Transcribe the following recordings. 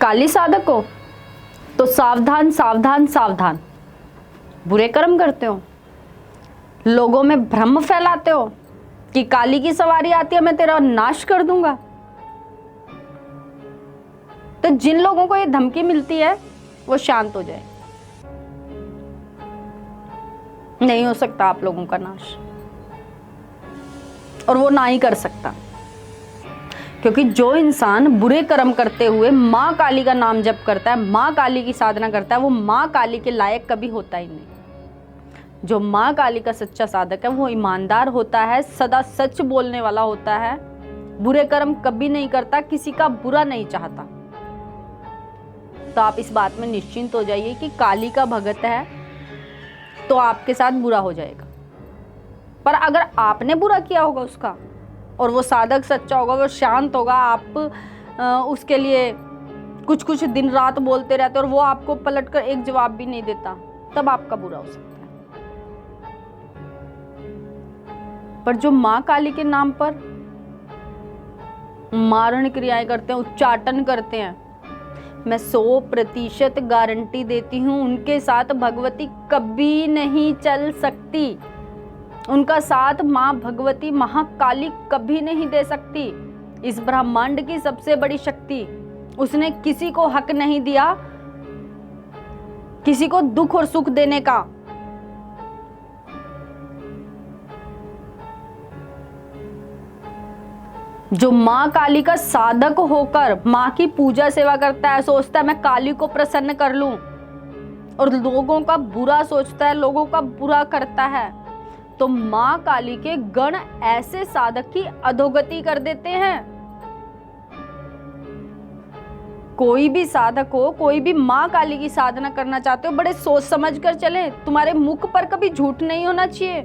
काली साधक हो तो सावधान सावधान सावधान। बुरे कर्म करते हो, लोगों में भ्रम फैलाते हो कि काली की सवारी आती है, मैं तेरा नाश कर दूंगा। तो जिन लोगों को ये धमकी मिलती है वो शांत हो जाए। नहीं हो सकता आप लोगों का नाश, और वो ना ही कर सकता, क्योंकि जो इंसान बुरे कर्म करते हुए माँ काली का नाम जप करता है, माँ काली की साधना करता है, वो माँ काली के लायक कभी होता ही नहीं। जो माँ काली का सच्चा साधक है वो ईमानदार होता है, सदा सच बोलने वाला होता है, बुरे कर्म कभी नहीं करता, किसी का बुरा नहीं चाहता। तो आप इस बात में निश्चिंत हो जाइए कि काली का भगत है तो आपके साथ बुरा हो जाएगा। पर अगर आपने बुरा किया होगा उसका और वो साधक सच्चा होगा, वो शांत होगा, आप उसके लिए कुछ कुछ दिन रात बोलते रहते और वो आपको पलटकर एक जवाब भी नहीं देता, तब आपका बुरा हो सकता है। पर जो माँ काली के नाम पर मारण क्रियाएं करते हैं, उच्चाटन करते हैं, मैं 100% गारंटी देती हूं उनके साथ भगवती कभी नहीं चल सकती। उनका साथ माँ भगवती महाकाली कभी नहीं दे सकती। इस ब्रह्मांड की सबसे बड़ी शक्ति, उसने किसी को हक नहीं दिया किसी को दुख और सुख देने का। जो माँ काली का साधक होकर माँ की पूजा सेवा करता है, सोचता है मैं काली को प्रसन्न कर लूं, और लोगों का बुरा सोचता है, लोगों का बुरा करता है, तो माँ काली के गण ऐसे साधक की अधोगति कर देते हैं। कोई भी साधक हो, कोई भी माँ काली की साधना करना चाहते हो, बड़े सोच समझ कर चले। तुम्हारे मुख पर कभी झूठ नहीं होना चाहिए,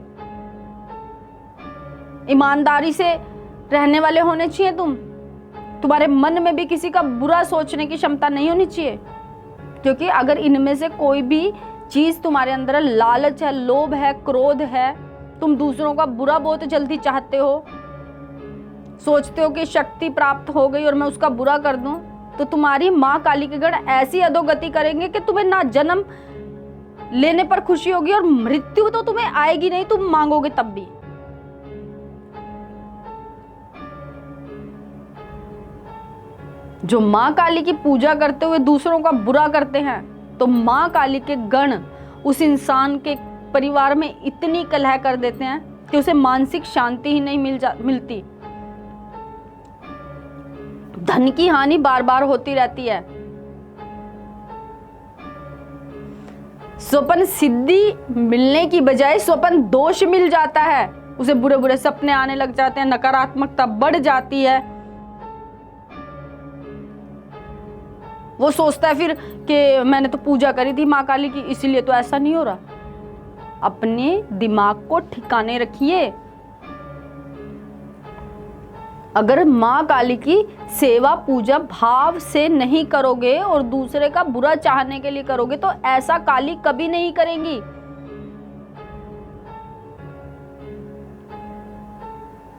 ईमानदारी से रहने वाले होने चाहिए। तुम्हारे मन में भी किसी का बुरा सोचने की क्षमता नहीं होनी चाहिए, क्योंकि अगर इनमें से कोई भी चीज तुम्हारे अंदर लालच है, लोभ है, क्रोध है, तुम दूसरों का बुरा बहुत जल्दी चाहते हो, सोचते हो कि शक्ति प्राप्त हो गई और मैं उसका बुरा कर दूं, तो तुम्हारी माँ काली के गण ऐसी अधोगति करेंगे कि तुम्हें ना जन्म लेने पर खुशी होगी और मृत्यु तो तुम्हें आएगी नहीं, तुम मांगोगे तब भी। जो माँ काली की पूजा करते हुए दूसरों का बुरा करते हैं, तो माँ काली के गण उस इंसान के परिवार में इतनी कलह कर देते हैं कि उसे मानसिक शांति ही नहीं मिलती। धन की हानि बार बार होती रहती है। स्वप्न सिद्धि मिलने की बजाय स्वप्न दोष मिल जाता है, उसे बुरे बुरे सपने आने लग जाते हैं, नकारात्मकता बढ़ जाती है। वो सोचता है फिर कि मैंने तो पूजा करी थी माँ काली की, इसीलिए तो ऐसा नहीं हो रहा। अपने दिमाग को ठिकाने रखिए। अगर माँ काली की सेवा पूजा भाव से नहीं करोगे और दूसरे का बुरा चाहने के लिए करोगे, तो ऐसा काली कभी नहीं करेंगी।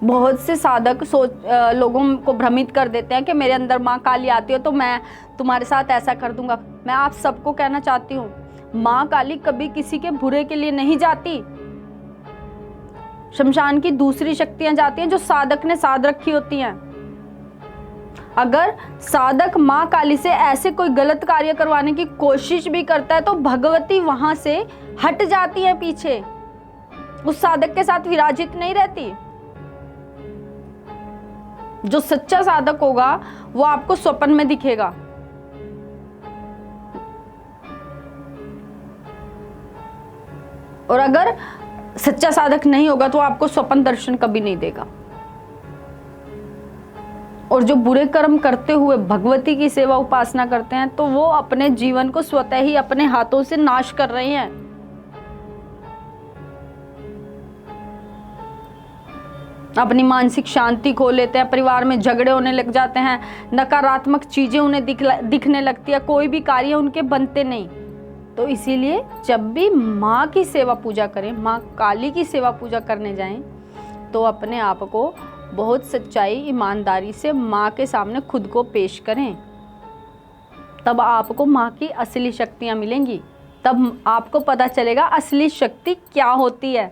बहुत से साधक लोगों को भ्रमित कर देते हैं कि मेरे अंदर माँ काली आती है तो मैं तुम्हारे साथ ऐसा कर दूंगा। मैं आप सबको कहना चाहती हूँ, माँ काली कभी किसी के बुरे के लिए नहीं जाती। शमशान की दूसरी शक्तियां जाती हैं जो साधक ने साध रखी होती हैं। अगर साधक माँ काली से ऐसे कोई गलत कार्य करवाने की कोशिश भी करता है तो भगवती वहां से हट जाती है पीछे, उस साधक के साथ विराजित नहीं रहती। जो सच्चा साधक होगा वो आपको स्वप्न में दिखेगा, और अगर सच्चा साधक नहीं होगा तो आपको स्वप्न दर्शन कभी नहीं देगा। और जो बुरे कर्म करते हुए भगवती की सेवा उपासना करते हैं, तो वो अपने जीवन को स्वतः ही अपने हाथों से नाश कर रहे हैं। अपनी मानसिक शांति खो लेते हैं, परिवार में झगड़े होने लग जाते हैं, नकारात्मक चीजें उन्हें दिखने लगती है, कोई भी कार्य उनके बनते नहीं। तो इसीलिए जब भी माँ की सेवा पूजा करें, माँ काली की सेवा पूजा करने जाएं, तो अपने आप को बहुत सच्चाई ईमानदारी से माँ के सामने खुद को पेश करें। तब आपको माँ की असली शक्तियाँ मिलेंगी, तब आपको पता चलेगा असली शक्ति क्या होती है।